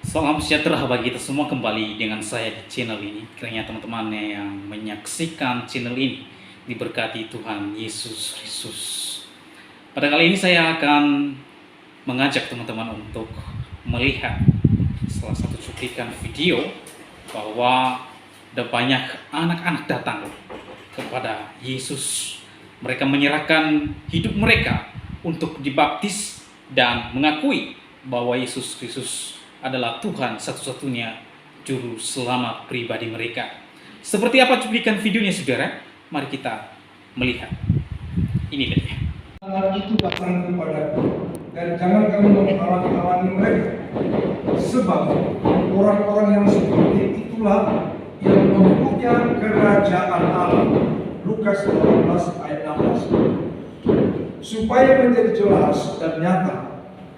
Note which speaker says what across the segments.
Speaker 1: Salam sejahtera bagi kita semua, kembali dengan saya di channel ini. Kiranya teman-teman yang menyaksikan channel ini diberkati Tuhan Yesus Kristus. Pada kali ini saya akan mengajak teman-teman untuk melihat salah satu cuplikan video bahwa ada banyak anak-anak datang kepada Yesus. Mereka menyerahkan hidup mereka untuk dibaptis dan mengakui bahwa Yesus Kristus adalah Tuhan satu-satunya juru selamat pribadi mereka. Seperti apa cuplikan videonya, saudara? Mari kita melihat. Ini dia.
Speaker 2: Itu datang kepadaku, dan jangan kamu menghalang-halangi mereka, sebab orang-orang yang seperti itulah yang mempunyai kerajaan Allah. Lukas 18 ayat 16. Supaya menjadi jelas dan nyata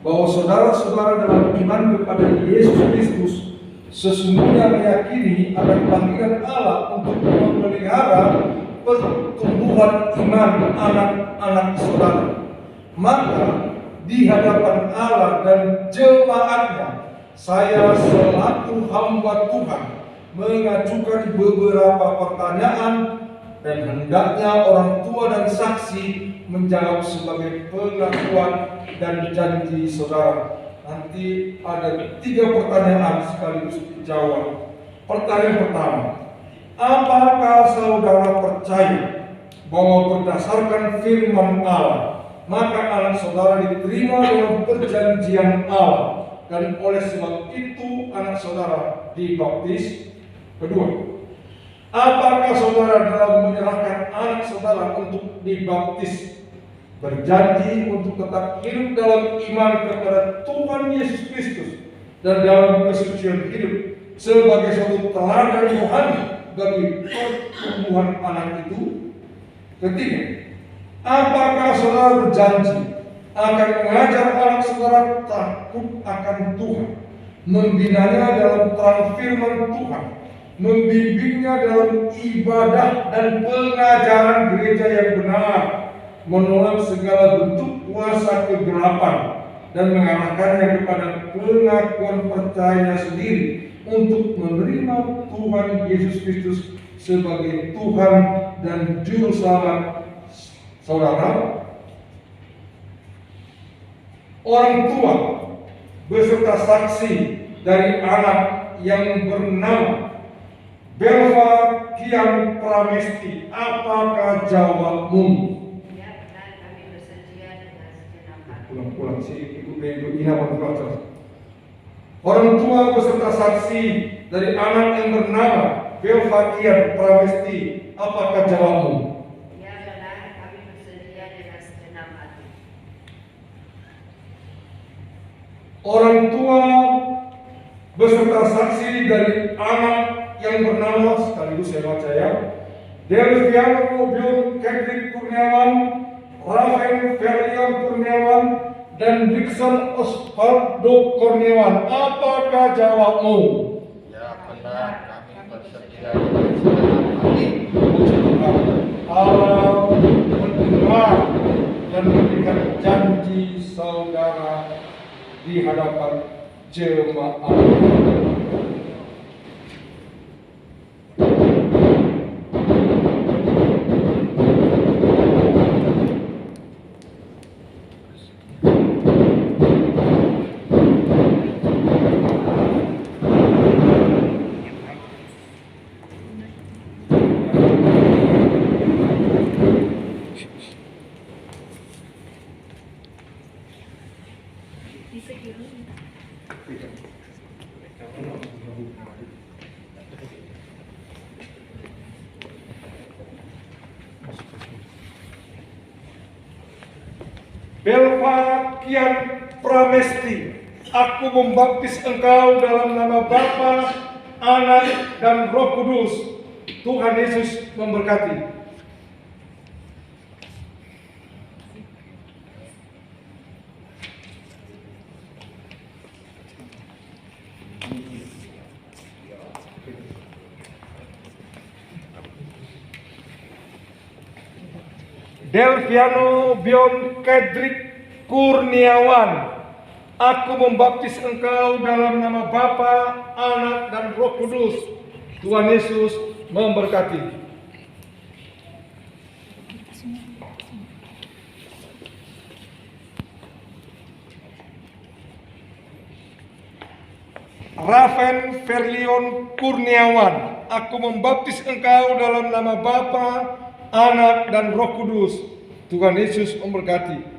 Speaker 2: bahwa saudara-saudara dalam iman kepada Yesus Kristus sesungguhnya meyakini akan panggilan Allah untuk memelihara pertumbuhan iman anak-anak saudara, maka di hadapan Allah dan jemaatnya, saya selaku hamba Tuhan mengajukan beberapa pertanyaan, dan hendaknya orang tua dan saksi menjawab sebagai pengakuan dan janji saudara. Nanti ada 3 pertanyaan sekaligus dijawab. Pertanyaan pertama, apakah saudara percaya bahwa berdasarkan firman Allah, maka anak saudara diterima dalam perjanjian Allah, dan oleh sebab itu anak saudara dibaptis? Kedua, apakah saudara dalam menyerahkan anak saudara untuk dibaptis berjanji untuk tetap hidup dalam iman kepada Tuhan Yesus Kristus dan dalam kesucian hidup sebagai suatu teladan rohani bagi pertumbuhan anak itu? Ketiga, apakah saudara berjanji akan mengajar anak saudara takut akan Tuhan, membinanya dalam terang firman Tuhan, membimbingnya dalam ibadah dan pengajaran gereja yang benar, menolak segala bentuk kuasa kegelapan, dan mengarahkannya kepada pengakuan percaya sendiri untuk menerima Tuhan Yesus Kristus sebagai Tuhan dan Juru Selamat saudara? Orang tua beserta saksi dari anak yang bernama Belva Kian Pramesti, apakah jawabmu? Pulang si ibu Ina Pramesti. Orang tua beserta saksi dari anak yang bernama Belva Kian Pramesti, apakah jawabmu?
Speaker 3: Ya benar, kami bersedia dengan segenap hati.
Speaker 2: Orang tua beserta saksi dari anak yang bernama, sekaligus saya baca ya, Delviano Bion Kendrick Kurniawan, Rafael Ferian Kurniawan, dan Dixon Osvaldo Kurniawan, apakah jawabmu?
Speaker 4: Ya benar, kami bersedia dengan segenap hati.
Speaker 2: Allah mendengar dan memberikan janji saudara di hadapan jemaat. Belva Kian Pramesti, aku membaptis engkau dalam nama Bapa, Anak, dan Roh Kudus. Tuhan Yesus memberkati. Delviano Bion Kendrick Kurniawan, Aku membaptis engkau dalam nama Bapa, Anak, dan Roh Kudus. Tuhan Yesus memberkati. Raven Verlion Kurniawan, aku membaptis engkau dalam nama Bapa, Anak, dan Roh Kudus. Tuhan Yesus memberkati.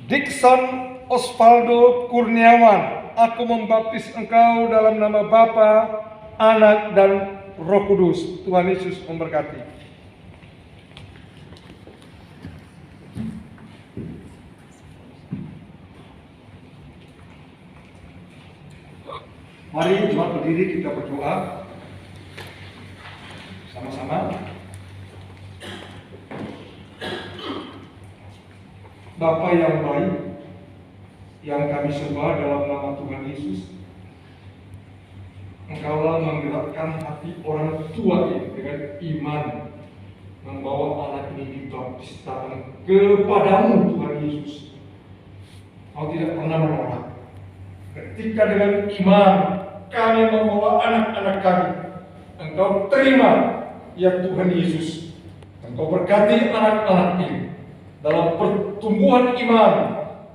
Speaker 2: Dixon Osvaldo Kurniawan, aku membaptis engkau dalam nama Bapa, Anak, dan Roh Kudus. Tuhan Yesus memberkati. Mari jemaat berdiri, kita berdoa sama-sama. Bapa yang baik, yang kami sembah dalam nama Tuhan Yesus, Engkaulah menggerakkan hati orang tua ini dengan iman, membawa anak ini dibaptis datang kepadamu Tuhan Yesus. Kau tidak pernah menolak. Ketika dengan iman kami membawa anak-anak kami, Engkau terima ya Tuhan Yesus. Engkau berkati anak-anak ini dalam pertumbuhan iman,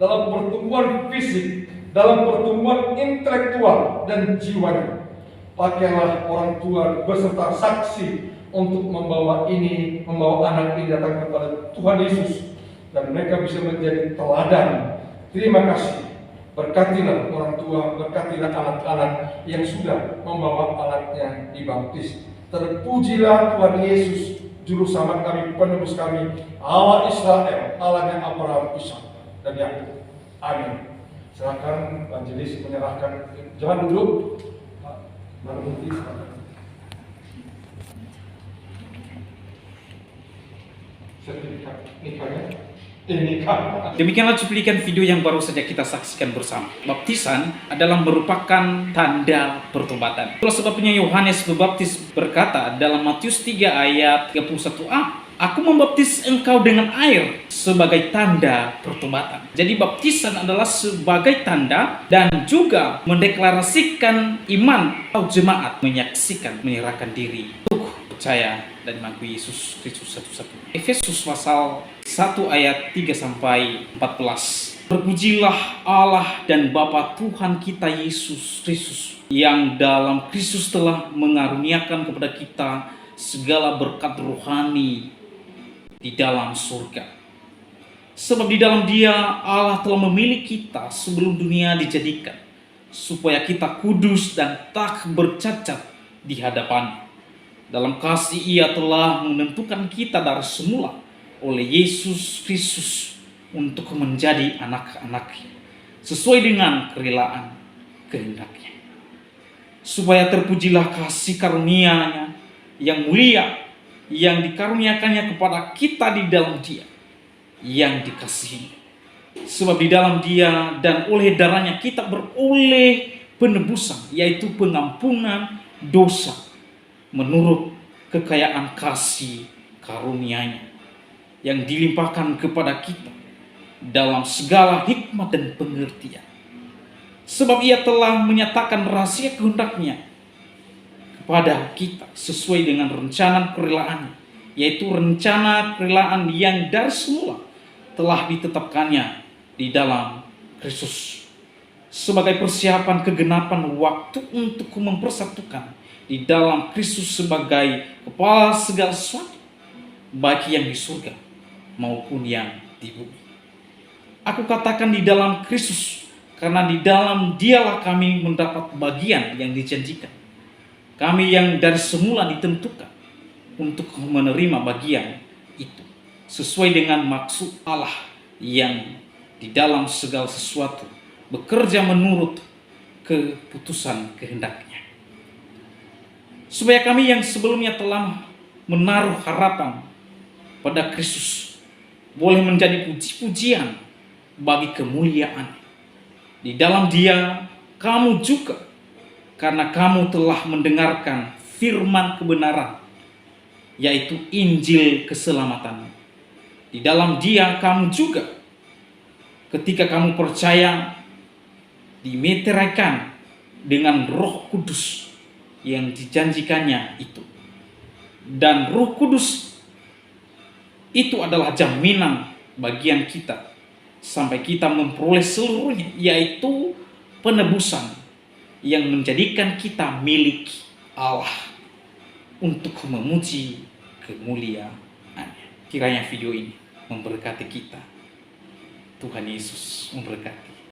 Speaker 2: dalam pertumbuhan fisik, dalam pertumbuhan intelektual dan jiwanya. Pakailah orang tua beserta saksi untuk membawa anak ini datang kepada Tuhan Yesus, dan mereka bisa menjadi teladan. Terima kasih. Berkatilah orang tua, berkatilah anak-anak yang sudah membawa anaknya dibaptis. Terpujilah Tuhan Yesus, Juru Selamat kami, penebus kami, Allah Israel, Allahnya Abraham, Ishak, dan Yakub. Amin. Silakan majelis menyerahkan. Jangan duduk. Baru bukti. Sertifikat nikahnya.
Speaker 1: Demikianlah cuplikan video yang baru saja kita saksikan bersama. Baptisan adalah merupakan tanda pertobatan. Itulah sebabnya Yohanes Pembaptis berkata dalam Matius 3 ayat 31a, Aku membaptis engkau dengan air sebagai tanda pertobatan. Jadi baptisan adalah sebagai tanda dan juga mendeklarasikan iman atau jemaat menyaksikan, menyerahkan diri untuk percaya dan mengakui Yesus Kristus satu-satu. Efesus pasal 1 ayat 3 sampai 14. Terpujilah Allah dan Bapa Tuhan kita Yesus Kristus, yang dalam Kristus telah mengaruniakan kepada kita segala berkat rohani di dalam surga. Sebab di dalam Dia Allah telah memilih kita sebelum dunia dijadikan, supaya kita kudus dan tak bercacat di hadapan. Dalam kasih Ia telah menentukan kita dari semula oleh Yesus Kristus untuk menjadi anak-anak-Nya, sesuai dengan kerelaan kehendak-Nya. Supaya terpujilah kasih karunia-Nya yang mulia, yang dikaruniakannya kepada kita di dalam Dia yang dikasihi. Sebab di dalam Dia dan oleh darahnya kita beroleh penebusan, yaitu pengampunan dosa, menurut kekayaan kasih karunia-Nya yang dilimpahkan kepada kita dalam segala hikmat dan pengertian. Sebab Ia telah menyatakan rahasia kehendak-Nya kepada kita sesuai dengan rencana kerelaan, yaitu rencana kerelaan yang dari semula telah ditetapkannya di dalam Kristus sebagai persiapan kegenapan waktu untuk mempersatukan di dalam Kristus sebagai kepala segala sesuatu, baik yang di surga maupun yang di bumi. Aku katakan di dalam Kristus, karena di dalam Dialah kami mendapat bagian yang dijanjikan. Kami yang dari semula ditentukan untuk menerima bagian itu, sesuai dengan maksud Allah yang di dalam segala sesuatu bekerja menurut keputusan kehendak-Nya. Supaya kami yang sebelumnya telah menaruh harapan pada Kristus boleh menjadi puji-pujian bagi kemuliaan. Di dalam Dia kamu juga, karena kamu telah mendengarkan firman kebenaran, yaitu Injil keselamatan, Di dalam Dia kamu juga, ketika kamu percaya, dimeteraikan dengan Roh Kudus yang dijanjikannya itu. Dan Roh Kudus itu adalah jaminan bagian kita sampai kita memperoleh seluruhnya, yaitu penebusan yang menjadikan kita milik Allah untuk memuji kemuliaan-Nya. Kiranya video ini memberkati kita. Tuhan Yesus memberkati.